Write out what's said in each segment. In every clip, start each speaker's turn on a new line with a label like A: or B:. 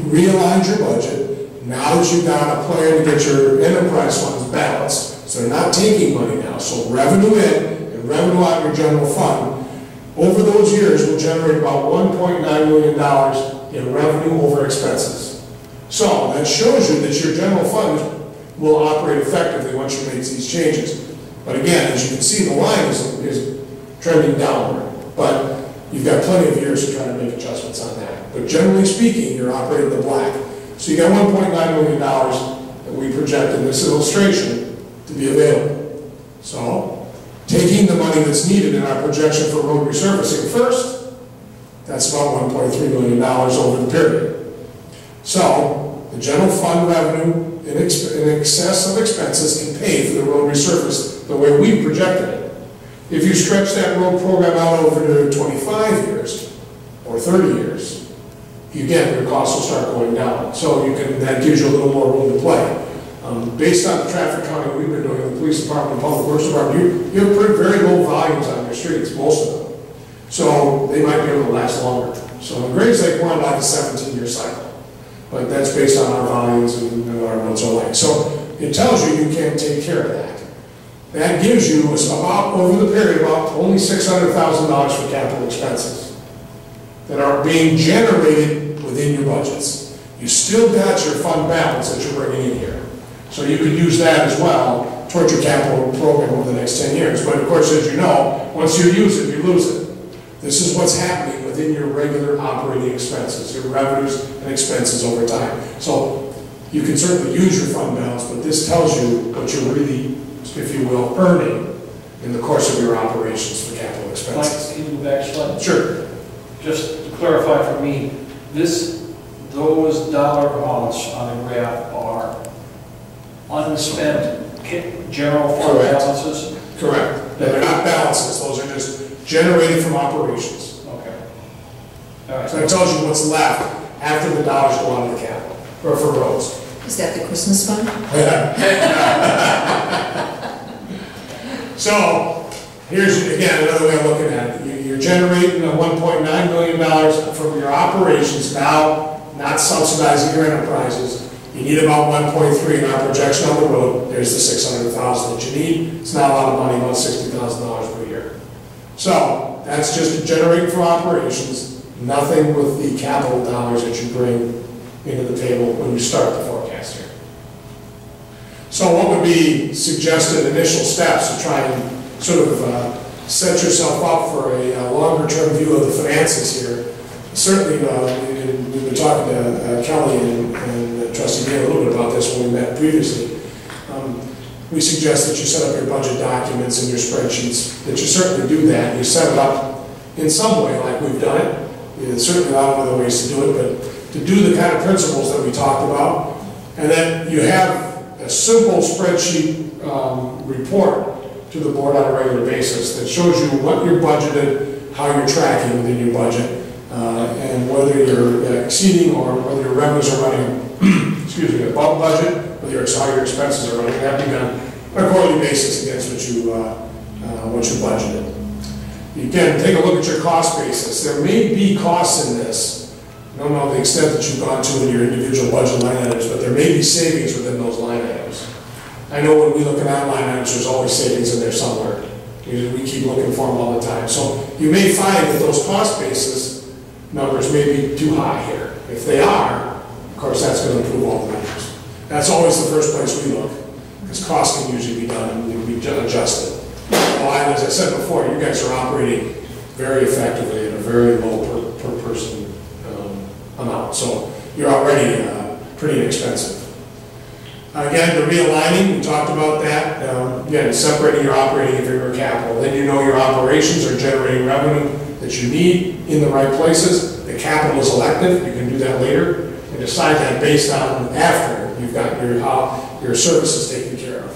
A: realigned your budget. Now that you've got a plan to get your enterprise funds balanced, so they're not taking money now. So revenue in and revenue out of your general fund, over those years will generate about $1.9 million in revenue over expenses. So that shows you that your general fund will operate effectively once you make these changes. But again, as you can see, the line is trending downward. But you've got plenty of years to try to make adjustments on that. But generally speaking, you're operating the black. So you got $1.9 million that we project in this illustration to be available. So taking the money that's needed in our projection for road resurfacing first, that's about $1.3 million over the period. So the general fund revenue in excess of expenses can pay for the road resurface the way we projected it. If you stretch that road program out over to 25 years or 30 years, again, your costs will start going down. So that gives you a little more room to play. Based on the traffic counting we've been doing in the police department and public works department, you have very low volumes on your streets, most of them. So they might be able to last longer. So in Graves Lake, we're on like a 17-year cycle. But that's based on our volumes and what our roads are like. So it tells you you can take care of that. That gives you about, over the period, about only $600,000 for capital expenses that are being generated within your budgets. You still got your fund balance that you're bringing in here. So you could use that as well towards your capital program over the next 10 years. But of course, as you know, once you use it, you lose it. This is what's happening within your regular operating expenses, your revenues and expenses over time. So you can certainly use your fund balance, but this tells you what you're really, if you will, earning in the course of your operations for capital expenses.
B: Mike, can you go back a slide?
A: Sure.
B: Just to clarify for me, those dollar amounts on the graph are unspent general fund balances?
A: Correct. They're not balances, those are just generated from operations.
B: Okay. All right.
A: So that tells you what's left after the dollars go out of the capital, or for roads.
C: Is that the Christmas fund?
A: So, here's, again, another way of looking at it. You're generating $1.9 million from your operations now, not subsidizing your enterprises. You need about 1.3 in our projection on the road. There's the $600,000 that you need. It's not a lot of money, about $60,000 per year. So that's just generating from operations, nothing with the capital dollars that you bring into the table when you start the forecast here. So what would be suggested initial steps to try and sort of set yourself up for a longer term view of the finances here? Certainly, we've been talking to Kelly and Trustee Dan a little bit about this when we met previously. We suggest that you set up your budget documents and your spreadsheets, that you certainly do that. You set it up in some way like we've done it. There's certainly a lot of other ways to do it, but to do the kind of principles that we talked about. And then you have a simple spreadsheet report to the board on a regular basis that shows you what you're budgeted, how you're tracking within your budget, and whether you're exceeding or whether your revenues are running excuse me, above budget, whether how your expenses are running. That be done on a quarterly basis against what you budgeted. You can take a look at your cost basis. There may be costs in this. I don't know the extent that you've gone to in your individual budget line items, but there may be savings within those line items. I know when we look at line items, there's always savings in there somewhere. We keep looking for them all the time. So you may find that those cost basis numbers may be too high here. If they are, of course, that's going to improve all the numbers. That's always the first place we look, because costs can usually be done and be adjusted. Well, as I said before, you guys are operating very effectively at a very low per person amount, so you're already pretty inexpensive. Again, the realigning, we talked about that. Again, separating your operating and your capital. Then you know your operations are generating revenue that you need in the right places. The capital is elective. You can do that later and decide that based on after you've got your services taken care of.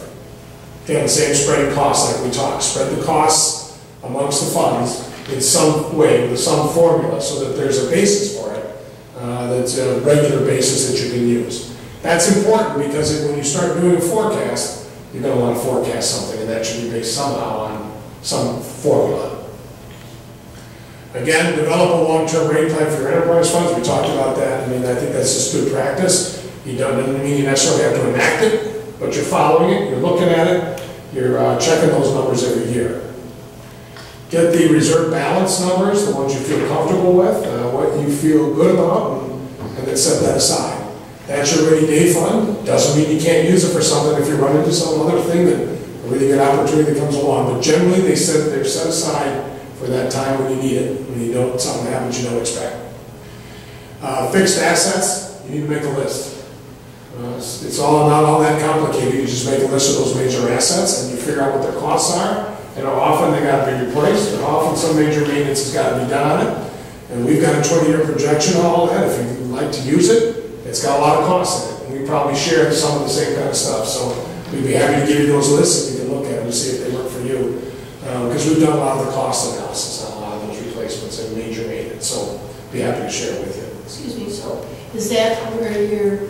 A: Again, the same spreading costs like we talked. Spread the costs amongst the funds in some way with some formula so that there's a basis for it that's a regular basis that you can use. That's important because when you start doing a forecast, you're going to want to forecast something, and that should be based somehow on some formula. Again, develop a long-term rate plan for your enterprise funds. We talked about that. I mean, I think that's just good practice. You doesn't mean you necessarily have to enact it, but you're following it, you're looking at it, you're checking those numbers every year. Get the reserve balance numbers, the ones you feel comfortable with, what you feel good about, and then set that aside. That's your rainy day fund. Doesn't mean you can't use it for something if you run into some other thing that a really good opportunity that comes along. But generally, they're set aside for that time when you need it, when you don't, something happens you don't expect. Fixed assets, you need to make a list. It's all not all that complicated. You just make a list of those major assets and you figure out what their costs are and how often they got to be replaced and how often some major maintenance has got to be done on it. And we've got a 20-year projection on all that. If you'd like to use it, it's got a lot of costs in it. And we probably share some of the same kind of stuff. So we'd be happy to give you those lists and you can look at them to see if they work for you. Because we've done a lot of the cost analysis on a lot of those replacements and major maintenance. So be happy to share with you.
C: Excuse me, so is that where you're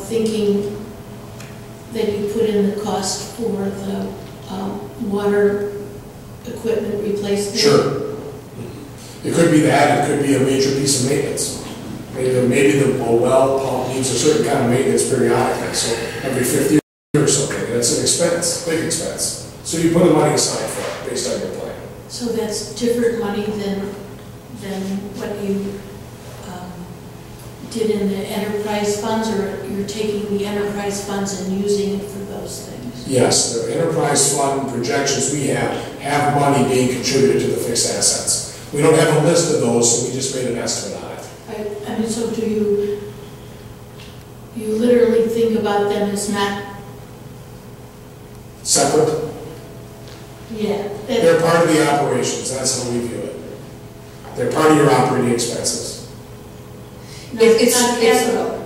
C: thinking that you put in the cost for the water equipment replacement?
A: Sure. It could be that, it could be a major piece of maintenance. Maybe the well pump needs a certain kind of maintenance periodically, so every 50 years or something. That's an expense, big expense. So you put the money aside for it based on your plan.
C: So that's different money than what you did in the enterprise funds, or you're taking the enterprise funds and using it for those things?
A: Yes, the enterprise fund projections we have money being contributed to the fixed assets. We don't have a list of those, so we just made an estimate on it.
C: I mean, so do you literally think about them as not
A: separate?
C: Yeah.
A: They're part of the operations, that's how we view it. They're part of your operating expenses.
C: No, it's not capital.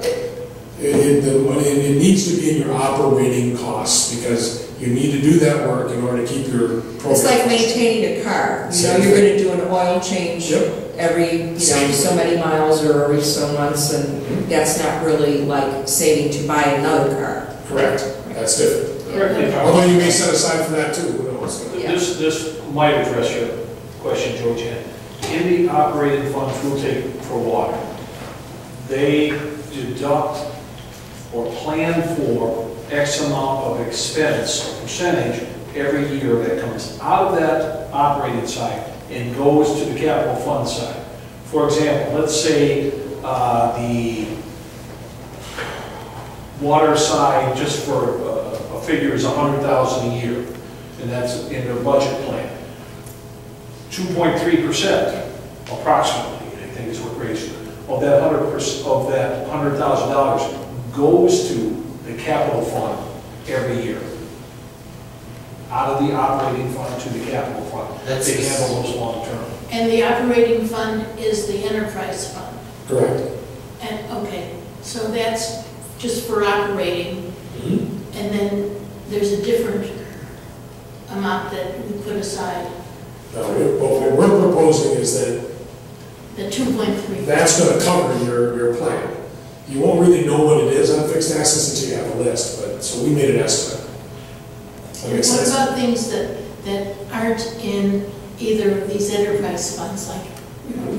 A: It needs to be in your operating costs because you need to do that work in order to keep your program.
D: It's like maintaining a car. You know, you're going to do an oil change every, so many miles or every so months, and that's not really like saving to buy another car.
A: Correct. That's different.
B: Correct.
A: Although you may set aside for that too. Who knows?
B: This might address your question, George. In the operating funds we'll take for water, they deduct or plan for X amount of expense or percentage every year that comes out of that operating side and goes to the capital fund side. For example, let's say the water side, just for a figure, is $100,000 a year, and that's in their budget plan. 2.3% approximately, I think is what Grace said. Of that $100,000 goes to the capital fund every year. Out of the operating fund to the capital fund. They handle those long term.
C: And the operating fund is the enterprise fund?
A: Correct.
C: And, okay, so that's just for operating, and then there's a different amount that we put aside?
A: What we're proposing is that
C: the 2.3.
A: That's going to cover your plan. You won't really know what it is on fixed assets until you have a list, but so we made an estimate.
C: What about things that aren't in either of these enterprise funds, like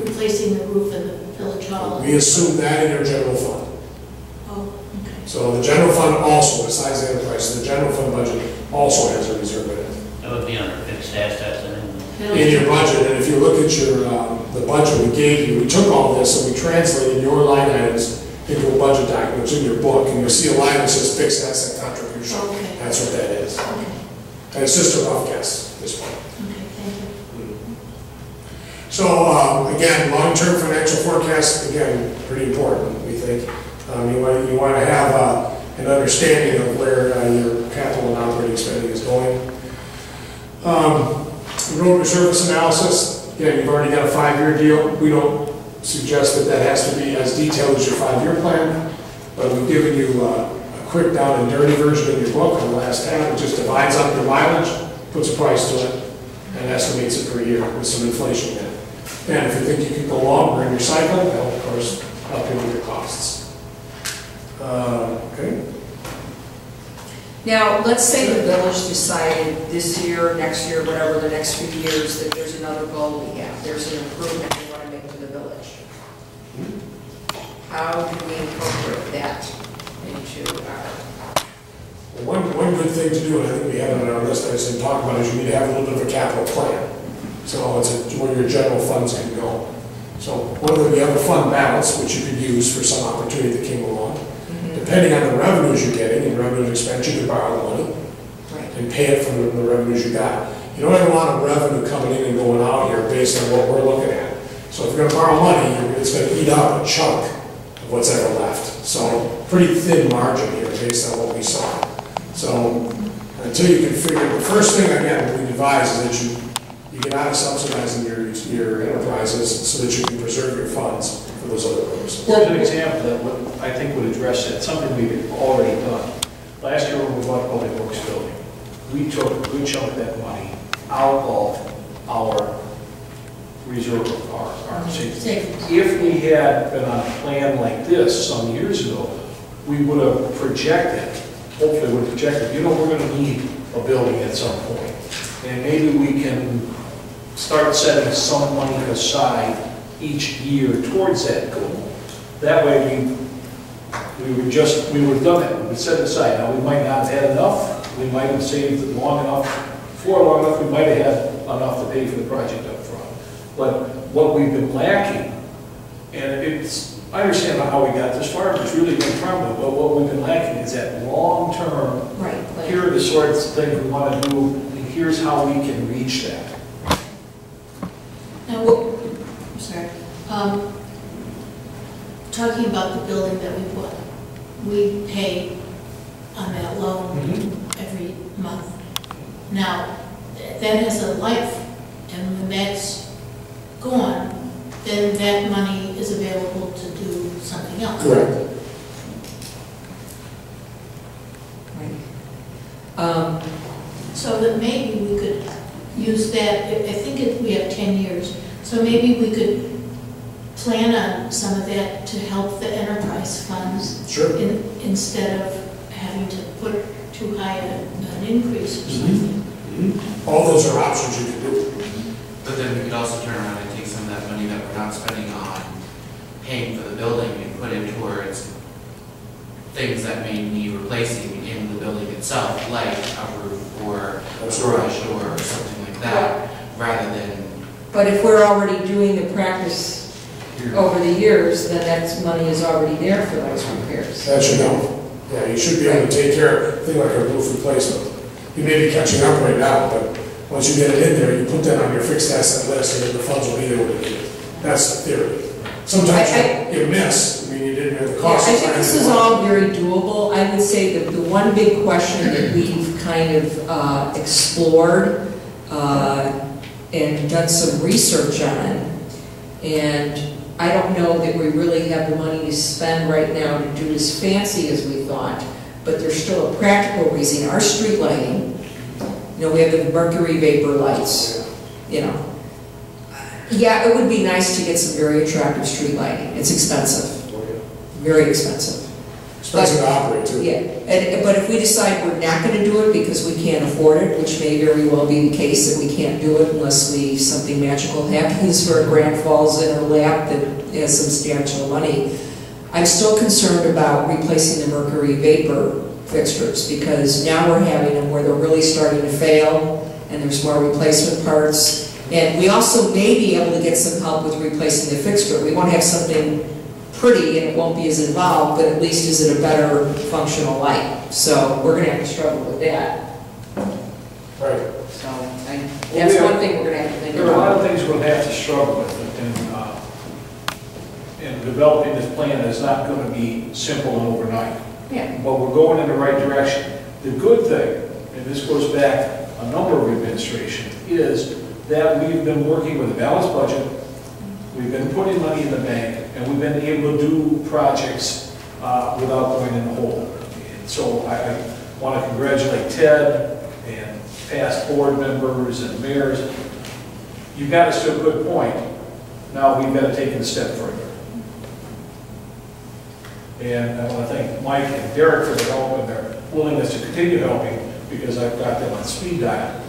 C: replacing the roof in the village hall?
A: We assume that in your general fund.
C: Oh, okay.
A: So the general fund also, besides the enterprise, so the general fund budget also has a reserve in it.
E: That would be under fixed assets and
A: in your budget, and if you look at your the budget we gave you, we took all this and we translated your line items into a budget document. It's in your book, and you'll see a line that says fixed asset contribution.
C: Okay.
A: That's what that is.
C: Okay.
A: And it's just a rough guess at this point.
C: Okay, thank you.
A: So again, long-term financial forecast, again, pretty important, we think. You want to have an understanding of where your capital and operating spending is going. Road resurface analysis, again, you've already got a 5-year deal. We don't suggest that has to be as detailed as your 5-year plan, but we've given you a quick down and dirty version in your book on the last tab. It just divides up your mileage, puts a price to it, and estimates it per year with some inflation in it. And if you think you can go longer in your cycle, that'll of course help you with your costs. Okay.
D: Now, let's say the village decided this year, next year, whatever, the next few years, that there's another goal we have. There's an improvement we want to make to the village. How do we incorporate that into our...
A: One good thing to do, and I think we have it on our list, I just didn't talk about, is you need to have a little bit of a capital plan. So it's where your general funds can go. So whether you have a fund balance, which you could use for some opportunity that came along, depending on the revenues you're getting, and revenue expense, you could borrow the money and pay it from the revenues you got. You don't have a lot of revenue coming in and going out here based on what we're looking at. So if you're gonna borrow money, it's gonna eat up a chunk of what's ever left. So pretty thin margin here based on what we saw. So until you can figure, the first thing again we advise is that you get out of subsidizing your enterprises so that you can preserve your funds for those other purposes.
B: Here's an example that I think would address that, something we've already done. Last year when we bought Public Works building, we took a good chunk of that money out of our reserve, our savings. If we had been on a plan like this some years ago, we would have projected, hopefully would have projected, we're going to need a building at some point. And maybe we can start setting some money aside each year towards that goal. That way we would have done it, we would set it aside. Now we might not have had enough, we might have saved it long enough, we might have had enough to pay for the project up front. But what we've been lacking, and I understand how we got this far, it's really been problem, but what we've been lacking is that long-term, here are the sorts of things we want to do, and here's how we can reach that.
C: Now, I'm sorry. Talking about the building that we bought, we pay on that loan every month. Now, that has a life, and when that's gone, then that money is available to do something else.
A: Correct.
C: So that maybe we could use that, I think we have 10 years, so maybe we could plan on some of that to help the enterprise funds.
A: Sure.
C: Instead of having to put too high an increase or something.
A: All those are options you can do.
F: But then we could also turn around and take some of that money that we're not spending on paying for the building and put it towards things that may need replacing in the building itself, like a roof or a garage door or something like that, rather than...
D: But if we're already doing the practice over the years, then that money is already there for those repairs.
A: That should help. Yeah, you should be able to take care of a thing like a roof replacement. You may be catching up right now, but once you get it in there, you put that on your fixed asset list, and then the funds will be there when you need it. That's the theory. Sometimes you miss. I mean, you didn't have the cost.
D: I think this is all very doable. I would say that the one big question that we've kind of explored and done some research on, and I don't know that we really have the money to spend right now to do as fancy as we thought, but there's still a practical reason. Our street lighting, we have the mercury vapor lights, Yeah, it would be nice to get some very attractive street lighting. It's expensive, very expensive.
A: Expensive to operate too.
D: Yeah, but if we decide we're not going to do it because we can't afford it, which may very well be the case, that we can't do it unless something magical happens or a grant falls in our lap that has substantial money, I'm still concerned about replacing the mercury vapor fixtures, because now we're having them where they're really starting to fail and there's more replacement parts. And we also may be able to get some help with replacing the fixture. We won't have something pretty and it won't be as involved, but at least is it a better functional light. So we're going to have to struggle with that.
A: Right.
D: So that's one thing we're going to have to think about.
B: There are a lot of things we're going to have to struggle with, and developing this plan is not going to be simple and overnight.
D: Yeah.
B: But we're going in the right direction. The good thing, and this goes back a number of administration, is that we've been working with a balanced budget, we've been putting money in the bank, and we've been able to do projects without going in the hole. And so I want to congratulate Ted and past board members and mayors. You got us to a good point. Now we've got to take it a step further. And I want to thank Mike and Derek for developing their willingness to continue helping, because I've got them on speed dial.